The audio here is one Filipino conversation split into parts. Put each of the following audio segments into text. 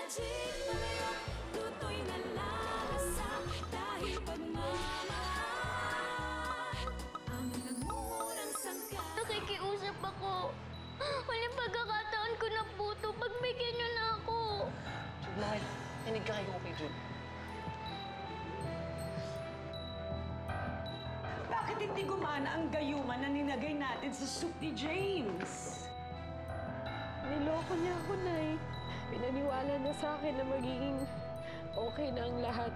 magic palayok, luto'y nalalasa dahil pagmamahal ang nangunang sangka. Nakikiusap ako. Walang pagkakataon ko na po ito. Pagbigyan niyo na ako. Jude, bakit? Tinig ka kayo kay Jude. Bakit hindi gumana ang gayuman na ninagay natin sa soup ni James? Niloko niya ako, Nay. Pinaniwala na sa akin na magiging okay na ang lahat.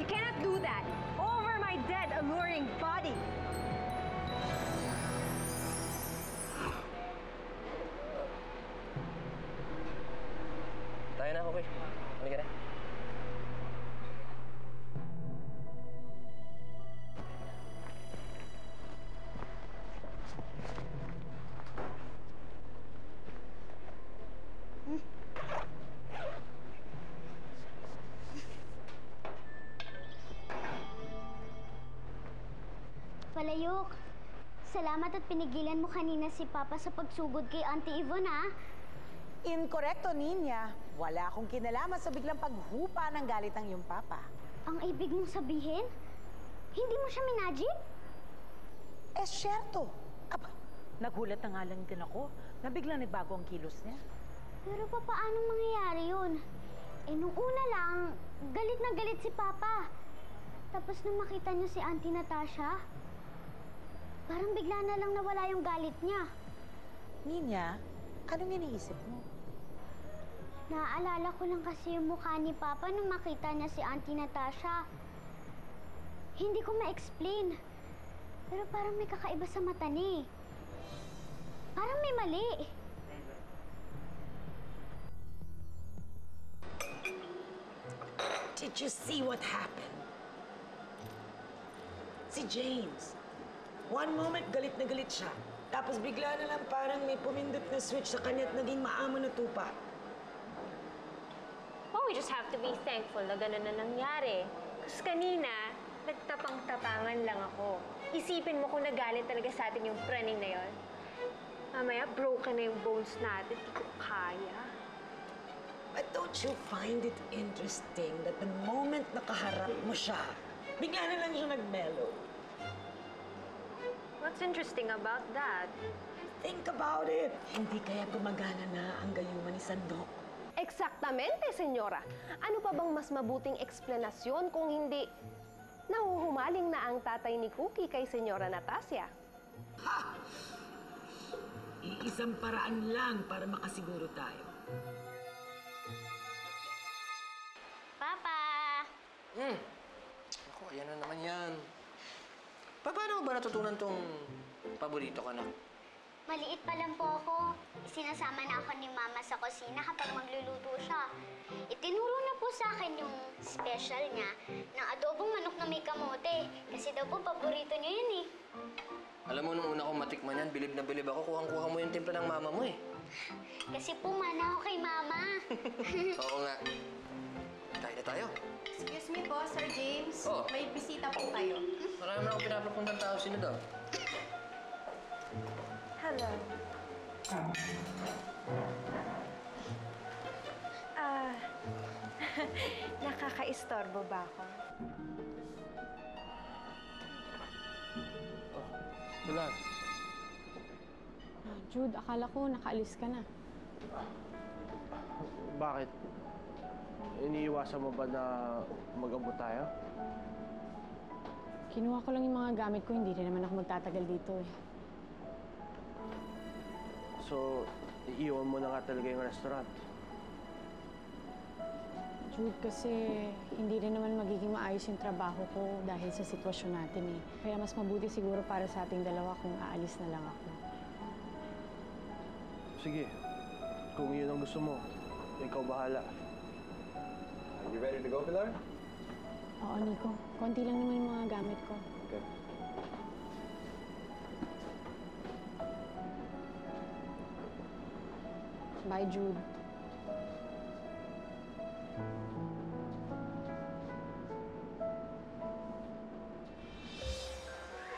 You cannot do that over my dead, alluring body. Tayo na, okay? Halika na. Palayok, salamat at pinigilan mo kanina si Papa sa pagsugod kay Auntie Yvonne, ha? Incorrecto, Ninya. Wala akong kinalaman sa biglang paghupa ng galit ng iyong papa. Ang ibig mong sabihin? Hindi mo siya minagip? Eh, syerto. Aba, nagulat na nga lang din ako na biglang nagbago ang kilos niya. Pero paano mangyayari yun? Eh, nung una lang, galit na galit si Papa. Tapos nung makita niya si Auntie Natasha, parang bigla na lang nawala yung galit niya. Ninya, anong iniisip mo? Naaalala ko lang kasi yung mukha ni Papa nung makita niya si Auntie Natasha. Hindi ko ma-explain. Pero parang may kakaiba sa mata niya. Parang may mali. Did you see what happened? Si James. One moment, galit na galit siya. Tapos bigla na lang parang may pumindot na switch sa kanya at naging maamo na tupa. Well, we just have to be thankful na gano'n na nangyari. Kasi kanina, nagtapang-tapangan lang ako. Isipin mo kung nagalit talaga sa atin yung praning na yon. Mamaya, broken na yung bones natin. Di ko kaya. But don't you find it interesting that the moment nakaharap mo siya, bigla na lang siya nag-mellow? What's interesting about that? Think about it. Hindi kaya gumagana na ang gayuman ni Sandok? Eksaktamente, senyora. Ano pa bang mas mabuting eksplanasyon kung hindi nahuhumaling na ang tatay ni Cookie kay senyora Natasha? Ha! Iisang paraan lang para makasiguro tayo. Papa! Ako, ayan na naman yan. Paano mo ba natutunan tong paborito ka na? Maliit pa lang po ako. Sinasama na ako ni Mama sa kusina kapag magluluto siya. Itinuro na po sa akin yung special niya ng adobong manok na may kamote. Kasi daw po paborito niya yun eh. Alam mo, nung una kong matikman yan, bilib na bilib ako. Kuhang-kuha mo yung timpla ng mama mo eh. Kasi po mana ako kay Mama. Oo nga. Kain na tayo. Excuse me po, Sir James. Oh. May bisita po kayo. Marami na akong pinapapuntang tao. Sino daw? Hello. Nakaka-istorbo ba ako? Wala. Jude, akala ko nakaalis ka na. Bakit? Iniiwasan mo ba na mag-abot tayo? Kinuha ko lang yung mga gamit ko, hindi rin naman ako magtatagal dito eh. So, iiwan mo na nga talaga yung restaurant? Jude, kasi hindi rin naman magiging maayos yung trabaho ko dahil sa sitwasyon natin eh. Kaya mas mabuti siguro para sa ating dalawa kung aalis na lang ako. Sige. Kung yun ang gusto mo, ikaw bahala. Are you ready to go, Pilar? Oo, Nico. Konti lang naman yung mga gamit ko. Okay. Bye, Jude.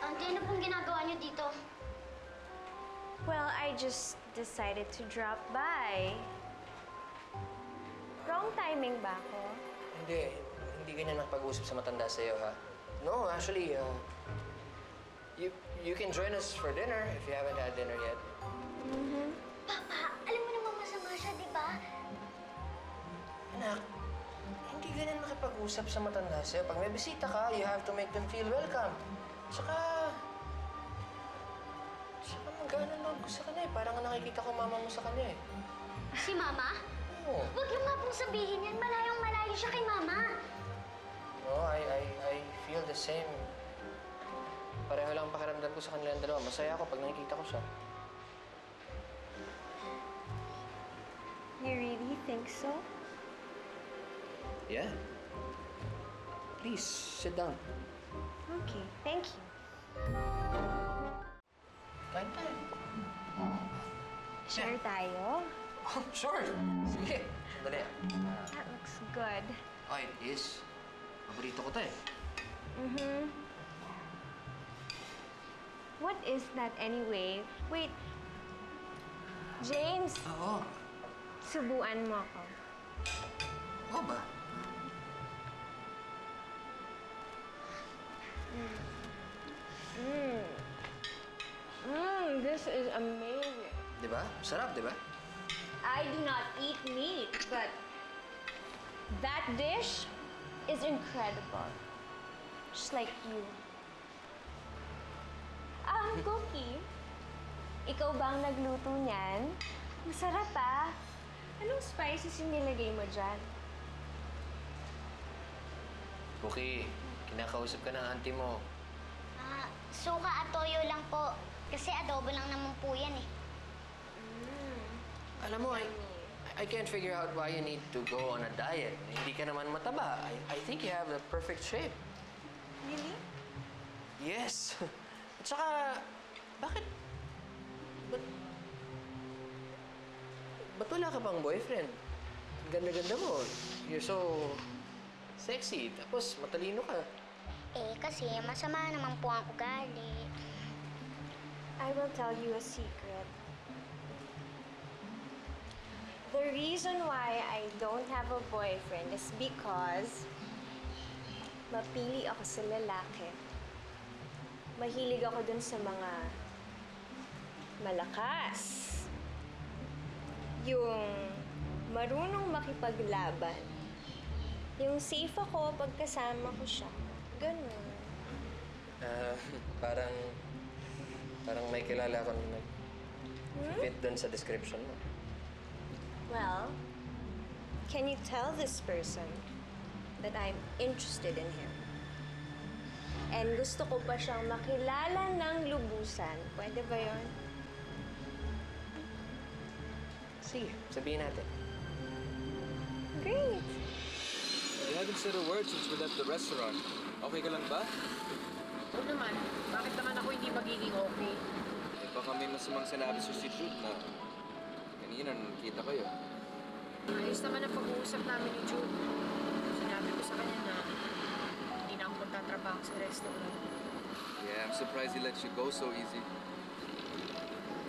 Auntie, ano pong ginagawa niyo dito? Well, I just decided to drop by. Wrong timing ba ako? Hindi ganyan makipag-usap sa matanda sa'yo, ha? No, actually, you can join us for dinner if you haven't had dinner yet. Papa, alam mo naman masama siya, di ba? Anak, hindi ganyan makipag-usap sa matanda sa'yo. Pag may bisita ka, you have to make them feel welcome. Tsaka magkano loob ko sa kanya eh. Parang nakikita ko mama mo sa kanya eh. Si Mama? Oo. Huwag yung nga pong sabihin yan. Malayong malayo siya kay Mama. No, I feel the same. Pareho lang ang pakiramdam ko sa kanilang dalawa. Masaya ako pag nakikita ko siya. You really think so? Yeah. Please, sit down. Okay, thank you. Kain tayo. Share tayo? Oh, sure. Sige. Sandali. That looks good. Oh, it is. Paborito ko to eh. What is that anyway? Wait. James, Oo. subuan mo ako. Oo ba? This is amazing. Di ba? Sarap, di ba? I do not eat meat, but that dish is incredible. Just like you. Cookie, ikaw ba ang nagluto niyan? Masarap ah. Anong spices yung nilagay mo dyan? Cookie, kinakausap ka ng auntie mo. Suka at toyo lang po. Kasi adobo lang naman po yan eh. Alam mo, I can't figure out why you need to go on a diet. Hindi ka naman mataba. I think you have the perfect shape. Really? Yes. At saka, bakit wala ka bang boyfriend? Ang ganda-ganda mo. You're so sexy. Tapos, matalino ka. Kasi masama naman po ang ugali. I will tell you a secret. The reason why I don't have a boyfriend is because mapili ako sa lalaki. Mahilig ako dun sa mga malakas. Yung marunong makipaglaban. Yung safe ako pag kasama ko siya. Ganun. Parang may kilala akong nag-fit dun sa description mo. Well, can you tell this person that I'm interested in him? And gusto ko pa siyang makilala ng lubusan. Pwede ba yun? Sige, sabihin natin. Great! You haven't said a word since we left the restaurant. Okay ka lang ba? Oo naman. Bakit naman ako hindi magiging okay? Baka may masamang sinabi sa si Jude na kanina nung nakita kayo. Ayos naman ang pag-uusap namin ni Jude. Sinabi ko sa kanya na hindi na ako magtatrabaho sa restaurant. Yeah, I'm surprised he let you go so easy.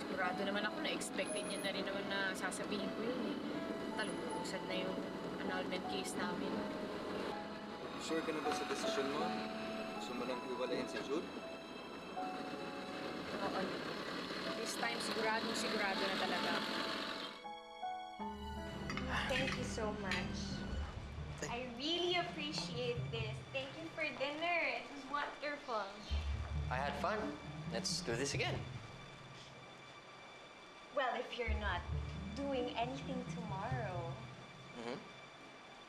Sigurado naman ako na expected niya na rin naman na sasabihin ko yun eh. Talubusad na yung annulment case namin. Sure ka na ba sa desisyon mo? Gusto mo nang iwalayin si Jude? Oo. This time, sigurado na talaga. Thank you so much. I really appreciate this. Thank you for dinner. It was wonderful. I had fun. Let's do this again. Well, if you're not doing anything tomorrow,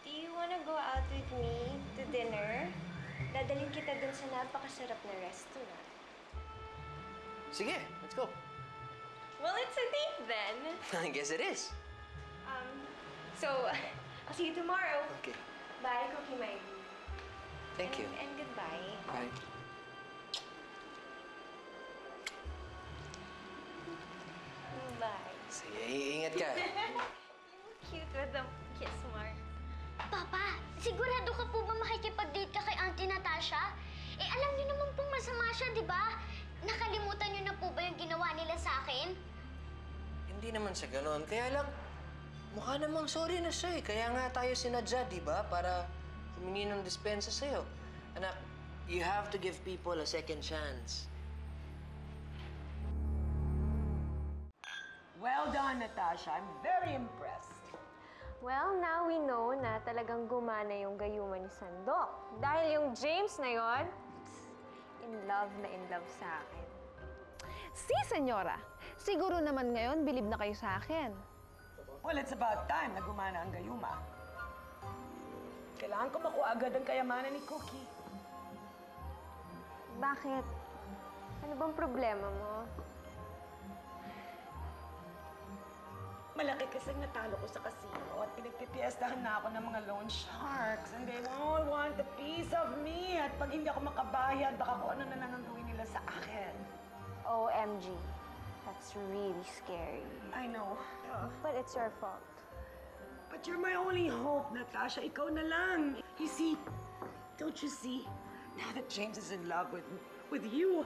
do you want to go out with me to dinner? Dadalhin kita dun sa napakasarap na restaurant. Sige, let's go. Well, it's a date then. I guess it is. So, I'll see you tomorrow. Okay. Bye, Cookie My. Thank you. And goodbye. Bye. Bye. Sige, iingat ka. Cute with the kiss mark. Papa, sigurado ka po ba makikipag-date ka kay Auntie Natasha? Alam niyo naman pong masama siya, di ba? Nakalimutan niyo na po ba yung ginawa nila sa akin? Hindi naman sa ganon. Kaya lang, Mukha namang sorry na siya eh. Kaya nga tayo sinadya, di ba? Para humingi ng dispensa sa'yo. Anak, you have to give people a second chance. Well done, Natasha. I'm very impressed. Well, now we know na talagang gumana yung gayuma ni Sandok. Dahil yung James na yon, in love sa akin. Si, senyora. Siguro naman ngayon, bilib na kayo sa akin. Well, it's about time na gumana ang gayuma. Kailangan ko makuha agad ang kayamanan ni Cookie. Bakit? Ano bang problema mo? Malaki kasi natalo ko sa casino at pinagpipiestahan na ako ng mga loan sharks and they all want a piece of me. At pag hindi ako makabayad, baka kung ano na lang ang gawin nila sa akin. OMG. That's really scary. I know. But it's your fault. But you're my only hope, Natasha. Ikaw na lang. You see, don't you see? Now that James is in love with you,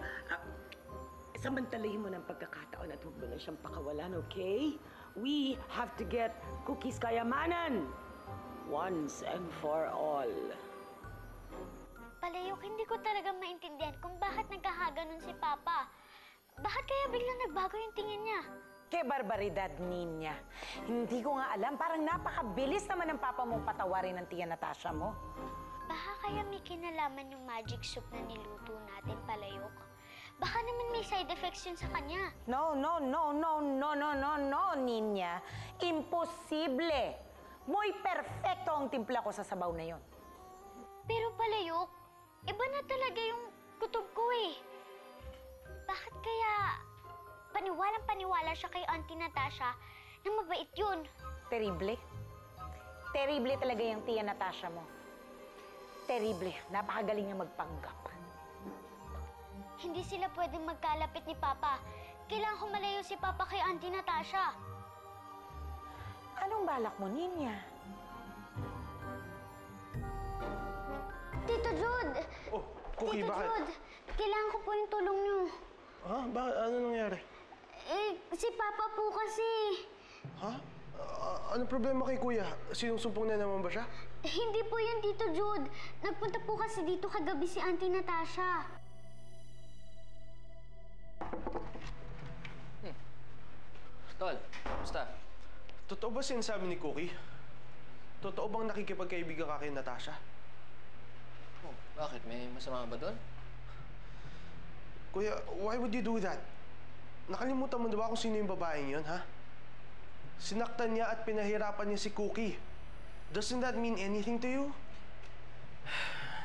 samantalahin mo ng pagkakataon at huwag mo na siyang pakawalan, okay? We have to get Cookie's kayamanan once and for all. Palayok, hindi ko talaga maintindihan kung bakit nagkakaganon si Papa. Bakit kaya biglang nagbago yung tingin niya? Ke barbaridad, Ninya. Hindi ko nga alam. Parang napakabilis naman ng papa mong patawarin ng tiya Natasha mo. Baka kaya may kinalaman yung magic soup na niluto natin, Palayok. Baka naman may side effects yun sa kanya. No, Ninya. Imposible. Muy perfecto ang timpla ko sa sabaw na yon. Pero Palayok, iba na talaga yung kutob ko eh. Bakit kaya paniwalang-paniwala siya kay Auntie Natasha na mabait yun? Terrible. Terrible talaga yung tiya Natasha mo. Terrible. Napakagaling niya magpanggap. Hindi sila pwedeng magkalapit ni Papa. Kailangan ko malayo si Papa kay Auntie Natasha. Anong balak mo, Ninya? Tito Jude! Oh, Cookie, Tito bakit? Jude, kailangan ko po yung tulong niyo. Ha? Bakit? Ano nangyari? Si Papa po kasi. Ha? Ano problema kay Kuya? Sinusumpong na naman ba siya? Hindi po yan, Tito Jude. Nagpunta po kasi dito kagabi si Auntie Natasha. Tol, basta. Totoo ba sinasabi ni Cookie? Totoo bang nakikipagkaibigan ka kay Natasha? Oh, bakit? May masama ba doon? Kuya, why would you do that? Nakalimutan mo na ba kung sino yung babaeng yun, ha? Sinaktan niya at pinahirapan niya si Cookie. Doesn't that mean anything to you?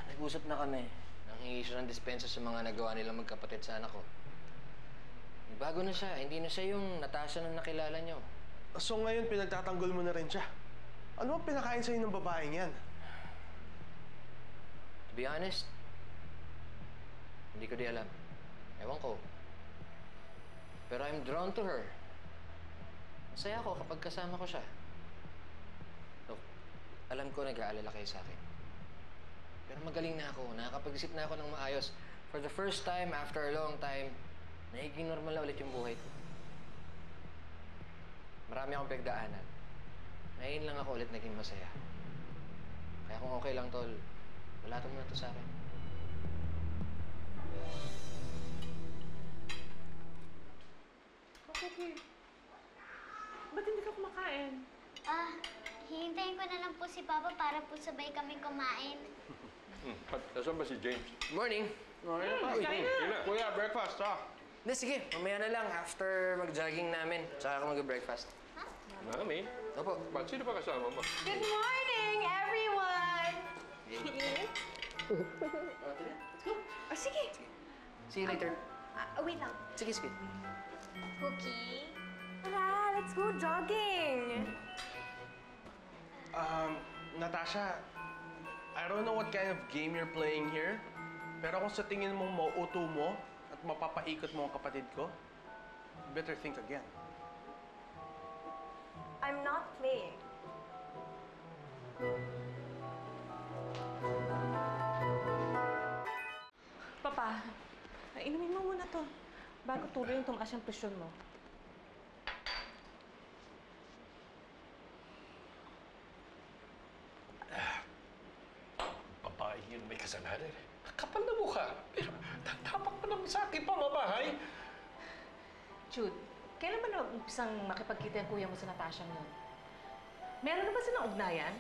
Nag-usap na kami. Nanghingi siya ng dispensa sa mga nagawa nilang magkapatid sa anak ko. Bago na siya. Hindi na siya yung Natasha na nakilala niyo. So ngayon, pinagtatanggol mo na rin siya. Ano bang pinakain sa'yo ng babaeng yan? To be honest, hindi ko di alam. Ewan ko. Pero I'm drawn to her. Masaya ako kapag kasama ko siya. Look, alam ko nag-aalala kayo sa akin. Pero magaling na ako. Nakakapag-isip na ako ng maayos. For the first time, after a long time, nagiging normal na ulit yung buhay ko. Marami akong pagdaanan. Ngayon lang ako ulit naging masaya. Kaya kung okay lang, Tol, wala mo na to sa akin. Bakit eh? Ba't hindi ka kumakain? Hihintayin ko na lang po si Papa para po sabay kami kumain. Nasaan ba si James? Good morning! Kain na! Kuya, breakfast, ha? Hindi, sige. Mamaya na lang. After mag-jogging namin, tsaka ako mag-breakfast. Mami? Opo. Ba't sino ba kasama mo? Good morning, everyone! Ah, sige. See you later. Wait lang. Sige, sige. Cookie? Tara, let's go jogging! Natasha, I don't know what kind of game you're playing here, pero kung sa tingin mong mauuto mo at mapapaikot mo ang kapatid ko, you better think again. I'm not playing. Papa, inumin mo muna to. Bago tuloy yung tumaas yung presyon mo. kasalanan. Kapal na mukha. Pero tapak pa naman sa akin pamamahay. Jude, kailan ba nag-umpisang makipagkita yung kuya mo sa Natasha noon? Meron na ba silang ugnayan?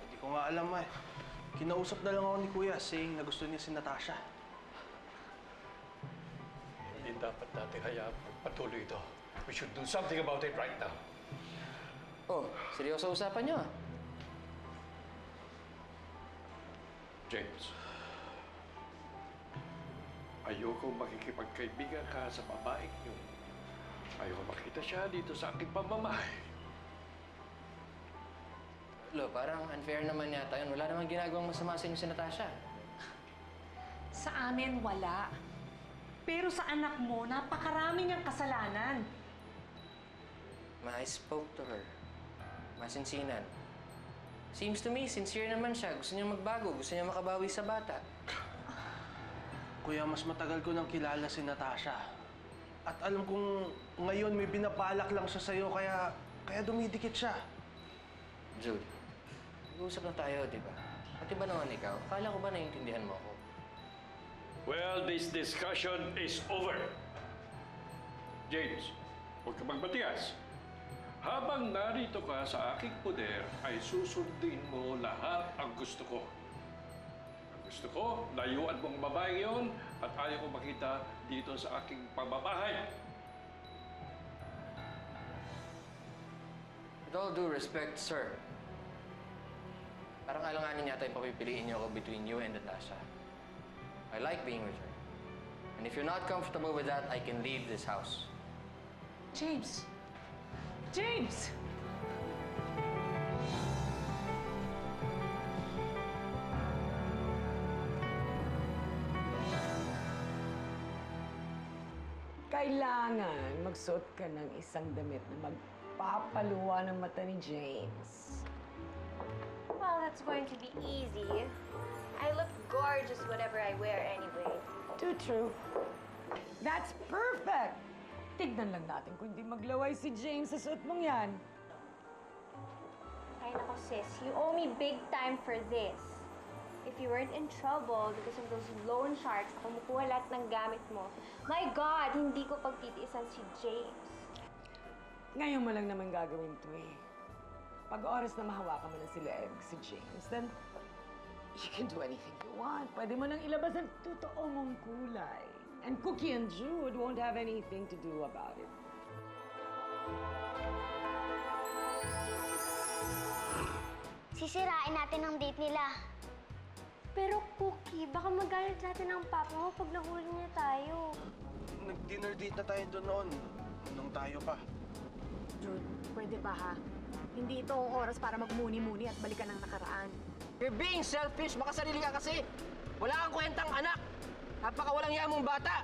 Hindi ko nga alam eh. Kinausap na lang ako ni Kuya saying na gusto niya si Natasha. Hindi dapat natin hayaan patuloy ito. We should do something about it right now. Oh, seryoso usapan niyo ah. James, ayoko makikipagkaibigan ka sa babaeng yun. Ayoko makita siya dito sa aking pamamahay. Lo, parang unfair naman yata yun. Wala namang ginagawang masama sa inyo si Natasha. Sa amin, wala. Pero sa anak mo, napakarami niyang kasalanan. I spoke to her. Masinsinan. Seems to me, sincere naman siya. Gusto niya magbago. Gusto niya makabawi sa bata. Kuya, mas matagal ko nang kilala si Natasha. At alam kong ngayon may binabalak lang siya sa'yo, kaya dumidikit siya. Jude, nag-uusap na tayo, di ba? Pati ba naman ikaw? Akala ko ba naiintindihan mo ako? Well, this discussion is over. James, huwag ka magbatigas. Habang narito ka sa aking poder, ay susundin mo lahat ang gusto ko. Ang gusto ko, layuan mong babaeng yon at ayaw ko makita dito sa aking pamamahay. With all due respect, sir, parang alanganin yata yung papipiliin niyo ako between you and Natasha. I like being with her. And if you're not comfortable with that, I can leave this house. James! James! Kailangan magsuot ka ng isang damit na magpapaluwa ng mata ni James. Well, that's going to be easy. I look gorgeous whatever I wear anyway. Too true. That's perfect! Tignan lang natin kung hindi maglaway si James sa suot mong yan. Ay, nako sis, you owe me big time for this. If you weren't in trouble because of those loan sharks na kumukuha lahat ng gamit mo, my God, hindi ko pagtitiisan si James. Ngayon mo lang naman gagawin to eh. Pag oras na mahawakan mo na sila si James, then you can do anything you want. Pwede mo nang ilabas ang totoo mong kulay. And Cookie and Jude won't have anything to do about it. Sisirain natin ang date nila. Pero Cookie, baka magalit natin ang papa mo pag nahuli niya tayo. Nag-dinner date na tayo doon noon. Nung tayo pa. Jude, pwede ba ha? Hindi ito ang oras para magmuni-muni at balikan ang nakaraan. You're being selfish. Makasarili ka kasi. Wala kang kwentang anak. Napakawalang iya mong bata.